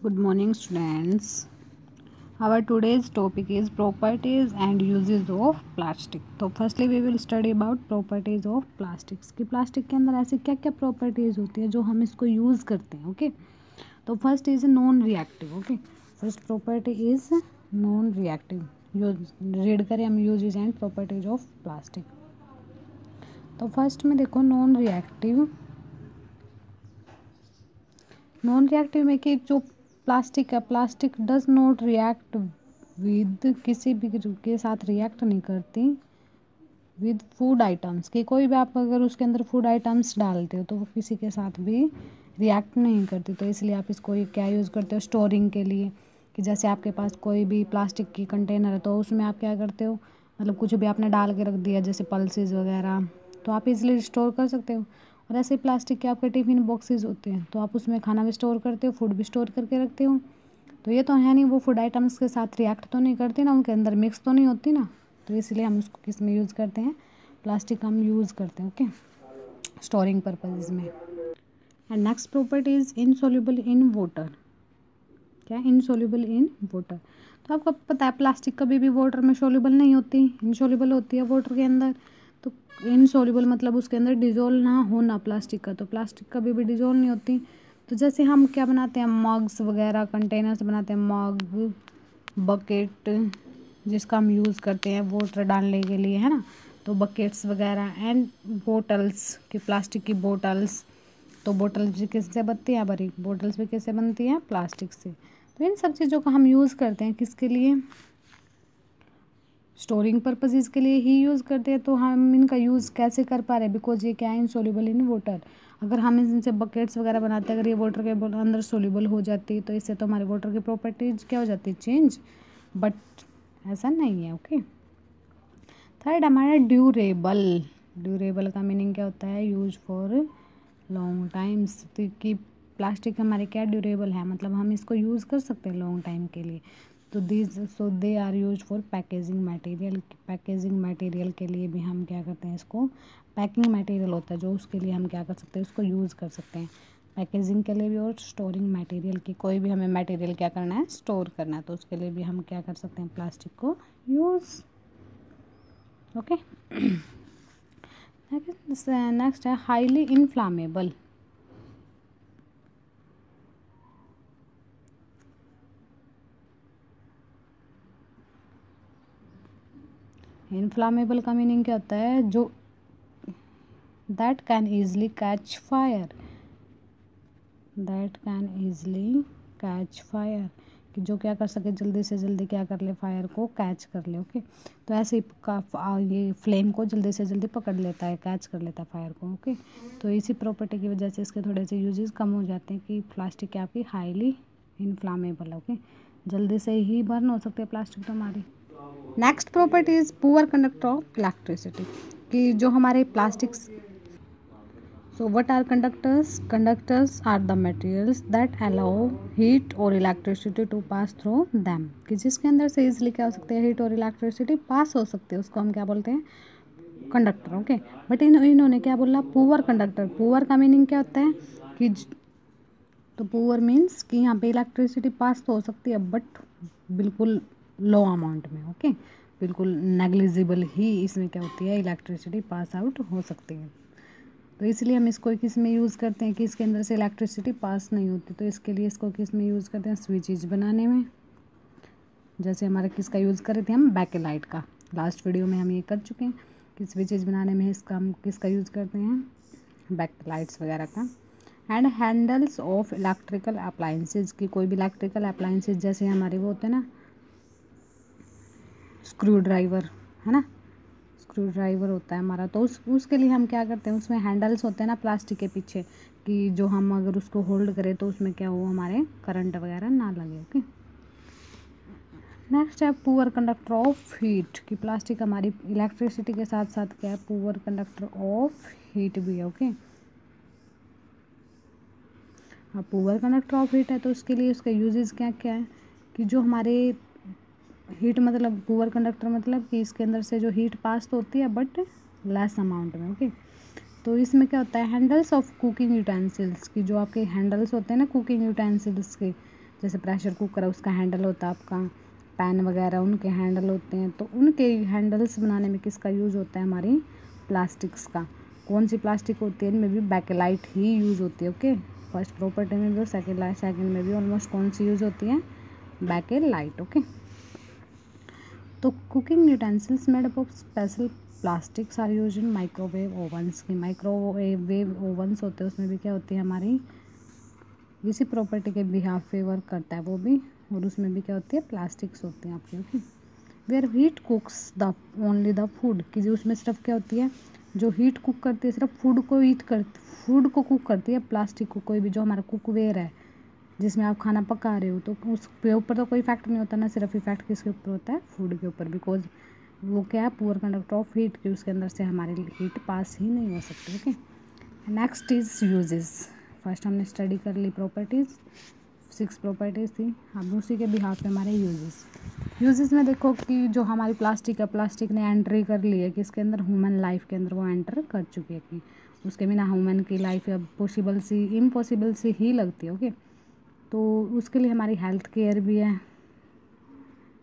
Good morning, students. Our today's topic is properties and uses of plastic. तो firstly we will study about properties of plastics. कि plastic के अंदर ऐसी क्या क्या प्रॉपर्टीज होती है जो हम इसको यूज़ करते हैं. ओके तो first is non reactive. Okay first property is non reactive. Read करें हम uses and properties of plastic. तो फर्स्ट में देखो नॉन रिएक्टिव में कि जो प्लास्टिक है, plastic does not react with, किसी भी के साथ रिएक्ट नहीं करती विद फूड आइटम्स. कि कोई भी आप अगर उसके अंदर फूड आइटम्स डालते हो तो वो किसी के साथ भी रिएक्ट नहीं करती. तो इसलिए आप इसको क्या यूज़ करते हो स्टोरिंग के लिए. कि जैसे आपके पास कोई भी प्लास्टिक की कंटेनर है तो उसमें आप क्या करते हो, मतलब कुछ भी आपने डाल के रख दिया जैसे पल्सेस वगैरह, तो आप इजीली स्टोर कर सकते हो. और ऐसे प्लास्टिक के आपके टिफ़िन बॉक्सेस होते हैं तो आप उसमें खाना भी स्टोर करते हो, फूड भी स्टोर करके रखते हो. तो ये तो है नहीं वो फूड आइटम्स के साथ रिएक्ट तो नहीं करती ना, उनके अंदर मिक्स तो नहीं होती ना. तो इसलिए हम उसको किस में यूज़ करते हैं, प्लास्टिक हम यूज़ करते हैं. ओके स्टोरिंग पर्पज़ में. And next property is insoluble in water. क्या इनसॉल्युबल इन वाटर. तो आपको पता है प्लास्टिक कभी भी वाटर में सॉल्युबल नहीं होती, इनसॉल्युबल होती है वाटर के अंदर. तो इनसॉल्युबल मतलब उसके अंदर डिजोल्व ना होना प्लास्टिक का. तो प्लास्टिक कभी भी डिजोल्व नहीं होती. तो जैसे हम क्या बनाते हैं, मग्स वगैरह कंटेनर्स बनाते हैं, मग बकेट जिसका हम यूज़ करते हैं वाटर डालने के लिए, है ना. तो बकेट्स वगैरह एंड बोटल्स की, प्लास्टिक की बोटल्स. तो बोटल्स भी किससे बनती है, बड़ी बोटल्स भी किससे बनती हैं, प्लास्टिक से. तो इन सब चीज़ों का हम यूज़ करते हैं किसके लिए, स्टोरिंग पर्पजेज़ के लिए ही यूज़ करते हैं. तो हम इनका यूज़ कैसे कर पा रहे हैं, बिकॉज ये क्या है इनसॉल्युबल इन वाटर. अगर हम इनसे बकेट्स वगैरह बनाते हैं, अगर ये वाटर के अंदर सोल्यूबल हो जाती तो इससे तो हमारे वाटर की प्रॉपर्टीज क्या हो जाती है, चेंज. बट ऐसा नहीं है. ओके थर्ड हमारा ड्यूरेबल का मीनिंग क्या होता है, यूज फॉर लॉन्ग टाइम्स. कि प्लास्टिक हमारे क्या ड्यूरेबल है, मतलब हम इसको यूज़ कर सकते हैं लॉन्ग टाइम के लिए. तो they are use for packaging material. Packaging material के लिए भी हम क्या करते हैं, इसको पैकिंग मटेरियल होता है जो उसके लिए हम क्या कर सकते हैं, उसको यूज़ कर सकते हैं पैकेजिंग के लिए भी. और स्टोरिंग मटेरियल की, कोई भी हमें मटेरियल क्या करना है, स्टोर करना है, तो उसके लिए भी हम क्या कर सकते हैं, प्लास्टिक को यूज़. ओके नेक्स्ट है हाईली इनफ्लामेबल. इनफ्लामेबल का मीनिंग क्या होता है, जो that can easily catch fire. That can easily catch fire, कि जो क्या कर सके, जल्दी से जल्दी क्या कर ले, फायर को कैच कर ले. ओके तो ऐसे ही ये फ्लेम को जल्दी से जल्दी पकड़ लेता है, कैच कर लेता है फायर को. ओके तो इसी प्रॉपर्टी की वजह से इसके थोड़े से यूजेस कम हो जाते हैं. कि प्लास्टिक क्या आपकी हाईली इनफ्लामेबल. ओके जल्दी से ही बर्न हो सकते हैं प्लास्टिक तो हमारी. Next property is poor conductor of electricity. कि जो हमारे plastics, so what are conductors? Conductors are the materials that allow heat or electricity to pass through them. कि जिसके अंदर से इजीली क्या हो सकते हैं, हीट और इलेक्ट्रिसिटी पास हो सकते हैं, उसको हम क्या बोलते हैं, कंडक्टर. ओके बट इन्होंने क्या बोला, पुअर कंडक्टर. पुअर का मीनिंग क्या होता है कि तो पुअर मीन्स कि यहाँ पे इलेक्ट्रिसिटी पास तो हो सकती है बट बिल्कुल लो अमाउंट में. ओके बिल्कुल नेग्लिजिबल ही इसमें क्या होती है, इलेक्ट्रिसिटी पास आउट हो सकती है. तो इसलिए हम इसको किस में यूज़ करते हैं कि इसके अंदर से इलेक्ट्रिसिटी पास नहीं होती. तो इसके लिए इसको किस में यूज़ करते हैं, स्विचेज बनाने में. जैसे हमारा किसका यूज़ कर रहे थे हम, बैकलाइट का. लास्ट वीडियो में हम ये कर चुके हैं कि स्विचेज बनाने में इसका हम किसका यूज़ करते हैं, बैकलाइट्स वगैरह का. And handles of electrical appliances. की कोई भी इलेक्ट्रिकल अप्लाइंसेज जैसे हमारे वो होते हैं ना, स्क्रू ड्राइवर, है ना, स्क्रू ड्राइवर होता है हमारा. तो उसके लिए हम क्या करते हैं, उसमें हैंडल्स होते हैं ना प्लास्टिक के पीछे, कि जो हम अगर उसको होल्ड करें तो उसमें क्या हो, हमारे करंट वगैरह ना लगे. ओके नेक्स्ट है पुअर कंडक्टर ऑफ हीट. कि प्लास्टिक हमारी इलेक्ट्रिसिटी के साथ साथ क्या है, पुअर कंडक्टर ऑफ हीट भी है. ओके अब पुअर कंडक्टर ऑफ हीट है तो उसके लिए उसके यूजेस क्या क्या है, कि जो हमारे हीट मतलब पुअर कंडक्टर मतलब कि इसके अंदर से जो हीट पास तो होती है बट लेस अमाउंट में. ओके तो इसमें क्या होता है, हैंडल्स ऑफ कुकिंग यूटेंसिल्स. की जो आपके हैंडल्स होते हैं ना कुकिंग यूटेंसिल्स के, जैसे प्रेशर कुकर है उसका हैंडल होता है आपका, पैन वगैरह उनके हैंडल होते हैं, तो उनके हैंडल्स बनाने में किसका यूज़ होता है, हमारी प्लास्टिक्स का। कौन सी प्लास्टिक होती है, इनमें भी बैकेलाइट ही यूज़ होती है। ओके, फर्स्ट प्रॉपर्टी में भी और सेकेंड में भी ऑलमोस्ट कौन सी यूज़ होती है, बैकेलाइट। ओके, तो cooking utensils made up of special plastics are used in microwave ovens की माइक्रोवेव ओवंस होते हैं, उसमें भी क्या होती है, हमारी इसी प्रॉपर्टी के बिहाफ पे वर्क करता है वो भी, और उसमें भी क्या होती है, प्लास्टिक्स होती हैं आपकी। Okay, where heat cooks the only the food, कि जो उसमें सिर्फ क्या होती है, जो हीट कुक करती है सिर्फ फूड को फूड को कुक करती है, प्लास्टिक को कोई भी जो हमारा कुकवेयर है जिसमें आप खाना पका रहे हो, तो उसके ऊपर तो कोई इफेक्ट नहीं होता ना, सिर्फ इफेक्ट किसके ऊपर होता है, फूड के ऊपर, बिकॉज वो क्या है, पुअर कंडक्टर ऑफ हीट, कि उसके अंदर से हमारी हीट पास ही नहीं हो सकती। Okay, next is uses. First हमने स्टडी कर ली प्रॉपर्टीज़, 6 प्रॉपर्टीज़ थी, अब उसी के बिहाफ पे हमारे यूजेस में देखो कि जो हमारी प्लास्टिक है, प्लास्टिक ने एंट्री कर ली है कि इसके अंदर ह्यूमन लाइफ के अंदर वो एंटर कर चुकी है, कि उसके बिना ह्यूमन की लाइफ अब इम्पॉसिबल सी ही लगती है। ओके, तो उसके लिए हमारी हेल्थ केयर भी है,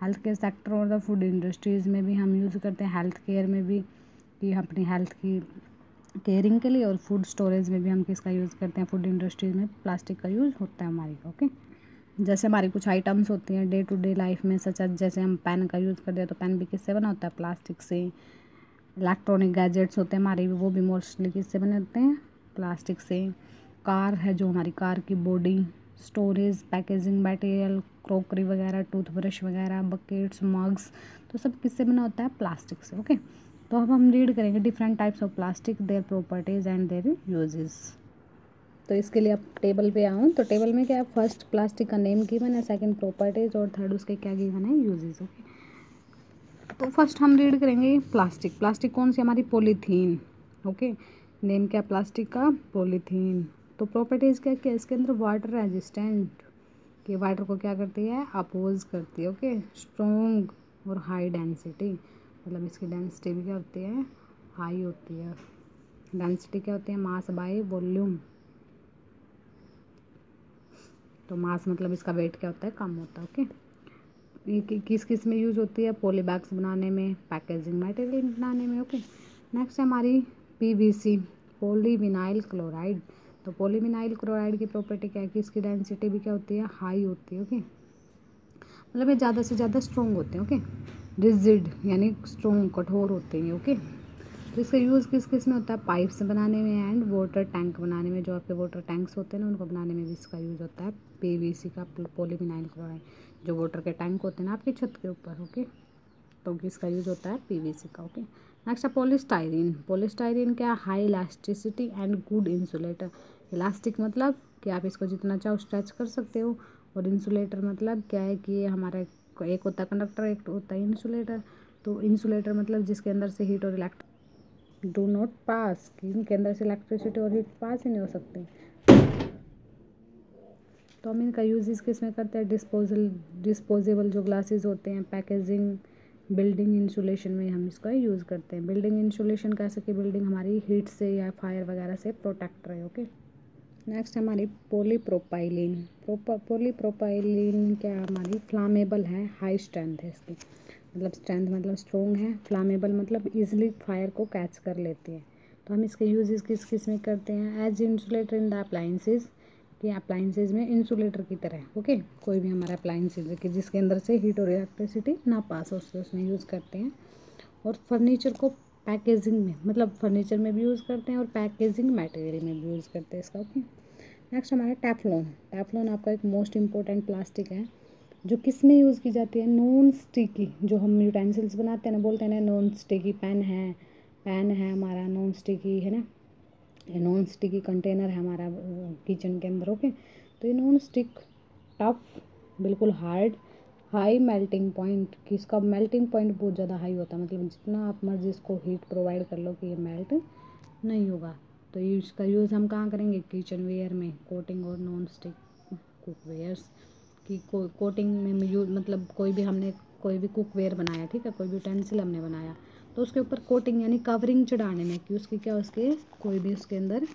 हेल्थ केयर सेक्टर और द फूड इंडस्ट्रीज़ में भी हम यूज़ करते हैं, हेल्थ केयर में भी कि हम अपनी हेल्थ की केयरिंग के लिए, और फूड स्टोरेज में भी हम किसका यूज़ करते हैं, फूड इंडस्ट्रीज में प्लास्टिक का यूज़ होता है हमारी। ओके, जैसे हमारी कुछ आइटम्स होती हैं डे टू डे लाइफ में, सच जैसे हम पेन का यूज़ करते हैं, तो पेन भी किससे बना होता है, प्लास्टिक से। इलेक्ट्रॉनिक गैजेट्स होते हैं हमारे, वो भी मोस्टली किससे बने होते हैं, प्लास्टिक से। कार है जो हमारी कार की body, storage, packaging material, crockery वगैरह, टूथब्रश वगैरह, बकेट्स, मग्स, तो सब किससे बना होता है, प्लास्टिक से। ओके, तो अब हम रीड करेंगे different types of plastic, their properties and there uses. तो इसके लिए आप टेबल पे आऊँ, तो टेबल में क्या है, फर्स्ट प्लास्टिक का नेम गिवन है, सेकंड प्रॉपर्टीज, और थर्ड उसके क्या गिवन है, यूजेस। ओके, तो फर्स्ट हम रीड करेंगे प्लास्टिक। प्लास्टिक कौन सी, हमारी पॉलीथीन। ओके, नेम क्या प्लास्टिक का, पॉलीथीन। तो प्रॉपर्टीज़ क्या क्या, इसके अंदर वाटर रेजिस्टेंट, कि वाटर को क्या करती है, अपोज करती है। ओके, स्ट्रॉन्ग और हाई डेंसिटी, मतलब इसकी डेंसिटी भी क्या होती है, हाई होती है। डेंसिटी क्या होती है, मास बाय वॉल्यूम, तो मास मतलब इसका वेट क्या होता है, कम होता है। ओके, ये किस किस में यूज़ होती है, पॉली बैग्स बनाने में, पैकेजिंग मटेरियल बनाने में। ओके, नेक्स्ट है हमारी पीवीसी, पॉलीविनाइल क्लोराइड। तो पॉलीविनाइल क्लोराइड की प्रॉपर्टी क्या है कि इसकी डेंसिटी भी क्या होती है, हाई होती है। ओके, मतलब ये ज़्यादा से ज़्यादा स्ट्रॉन्ग होते हैं। ओके, रिजिड यानी स्ट्रॉन्ग, कठोर होते हैं। ओके, तो इसका यूज़ किस किस में होता है, पाइप्स बनाने में एंड वाटर टैंक बनाने में, जो आपके वाटर टैंक्स होते हैं ना उनको बनाने में भी इसका यूज़ होता है, पीवीसी का, पॉलीविनाइल क्लोराइड। जो वाटर के टैंक होते हैं ना आपकी छत के ऊपर। ओके, तो किसका यूज़ होता है, पीवीसी का। ओके, नेक्स्ट है पॉलीस्टाइरीन। पॉलीस्टाइरीन क्या, high elasticity and good insulator. Elastic मतलब कि आप इसको जितना चाहो स्ट्रेच कर सकते हो, और इंसुलेटर मतलब क्या है कि ये हमारा एक होता है कंडक्टर, एक होता है इंसुलेटर। तो इंसुलेटर मतलब जिसके अंदर से हीट और इलेक्ट्रिक डू नॉट पास, कि इनके अंदर से इलेक्ट्रिसिटी और हीट पास ही नहीं हो सकती। तो हम इनका यूज़ किस में करते हैं, डिस्पोजेबल जो ग्लासेस होते हैं, पैकेजिंग, बिल्डिंग इंसुलेशन में हम इसका यूज़ करते हैं। बिल्डिंग इंसुलेशन कैसे कि बिल्डिंग हमारी हीट से या फायर वगैरह से प्रोटेक्ट रहे। ओके, नेक्स्ट हमारी पॉलीप्रोपाइलिन। पॉलीप्रोपाइलिन क्या हमारी फ्लामेबल है, हाई स्ट्रेंथ है इसकी, मतलब स्ट्रेंथ मतलब स्ट्रॉन्ग है, फ्लामेबल मतलब इजीली फायर को कैच कर लेती है। तो हम इसके यूजेस किस किस में करते हैं, as insulator in the appliances, कि अप्लाइंसेज में इंसुलेटर की तरह। ओके, कोई भी हमारा अप्लाइंसेज है कि जिसके अंदर से हीट और इलेक्ट्रिसिटी ना पास हो, उसमें यूज़ करते हैं। और फर्नीचर को पैकेजिंग में, मतलब फर्नीचर में भी यूज़ करते हैं और पैकेजिंग मटेरियल में भी यूज़ करते हैं इसका। ओके, नेक्स्ट हमारा टेफ्लॉन। टेफ्लॉन आपका एक मोस्ट इम्पोर्टेंट प्लास्टिक है, जो किस में यूज़ की जाती है, नॉन स्टिकी, जो हम यूटेंसिल्स बनाते हैं ना, बोलते हैं ना नॉन स्टिकी पैन है हमारा नॉन स्टिकी, है ना, ये नॉन स्टिकी कंटेनर है हमारा किचन के अंदर। ओके, तो ये नॉन स्टिक, टफ, बिल्कुल हार्ड, हाई मेल्टिंग पॉइंट, कि इसका मेल्टिंग पॉइंट बहुत ज़्यादा हाई होता है, मतलब जितना आप मर्जी इसको हीट प्रोवाइड कर लो कि ये मेल्ट नहीं होगा। तो इसका यूज़ हम कहाँ करेंगे, किचन वेयर में, कोटिंग और नॉन स्टिक कुकवेयर्स की कोटिंग में यूज, मतलब कोई भी कुकवेयर बनाया, ठीक है, कोई भी यूटेंसिल हमने बनाया, तो उसके ऊपर कोटिंग यानी कवरिंग चढ़ाने में, कि उसकी क्या, उसके कोई भी उसके अंदर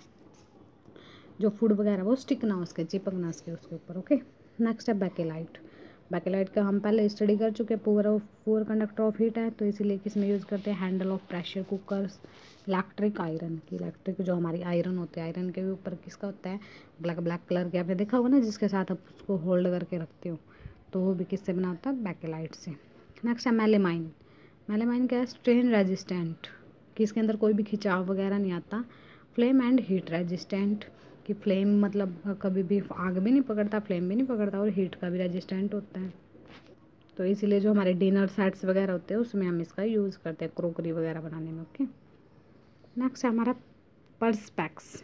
जो फूड वगैरह वो स्टिक ना, उसके चिपक ना उसके ऊपर। ओके, नेक्स्ट है बैकेलाइट। बैकेलाइट का हम पहले स्टडी कर चुके हैं, पुअर कंडक्टर ऑफ हीट है, तो इसीलिए किसमें यूज़ करते हैं, handle of pressure cookers, electric iron की, इलेक्ट्रिक जो हमारी आयरन होती है, आयरन के ऊपर किसका होता है, ब्लैक ब्लैक कलर के, आपने देखा होगा ना, जिसके साथ आप उसको होल्ड करके रखते हो, तो वो भी किससे बना होता है, बैकेलाइट से। नेक्स्ट है मेलेमाइन। मेलेमाइन क्या है, स्ट्रेन रेजिस्टेंट, कि इसके अंदर कोई भी खिंचाव वगैरह नहीं आता। फ्लेम एंड हीट रेजिस्टेंट, कि फ्लेम मतलब कभी भी आग भी नहीं पकड़ता, फ्लेम भी नहीं पकड़ता, और हीट का भी रेजिस्टेंट होता है। तो इसीलिए जो हमारे डिनर सेट्स वगैरह होते हैं उसमें हम इसका यूज़ करते हैं क्रोकरी वगैरह बनाने में। ओके, नेक्स्ट है हमारा पर्सपेक्स।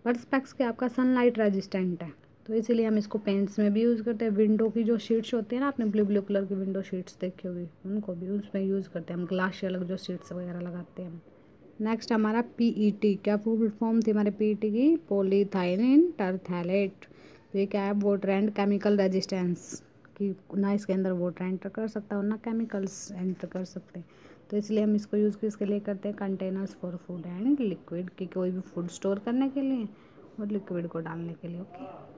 पर्सपेक्स क्या, आपका सनलाइट रेजिस्टेंट है, तो इसीलिए हम इसको पेंट्स में भी यूज़ करते हैं। विंडो की जो शीट्स होती है ना, आपने ब्लू ब्लू कलर की विंडो शीट्स देखी होगी, उनको भी उसमें यूज़ करते हैं हम, ग्लास से अलग जो शीट्स वगैरह लगाते हैं हम। नेक्स्ट हमारा पीईटी, क्या फुल फॉर्म थी हमारे पीईटी की, पॉलीथाइलिन टरथैलेट। तो ये क्या है, वाटर एंड केमिकल रेजिस्टेंस, कि ना इसके अंदर वाटर एंटर कर सकता है और ना केमिकल्स एंटर कर सकते, तो इसलिए हम इसको यूज़ किसके लिए करते हैं, containers for food and liquid, कि कोई भी फूड स्टोर करने के लिए और लिक्विड को डालने के लिए। ओके।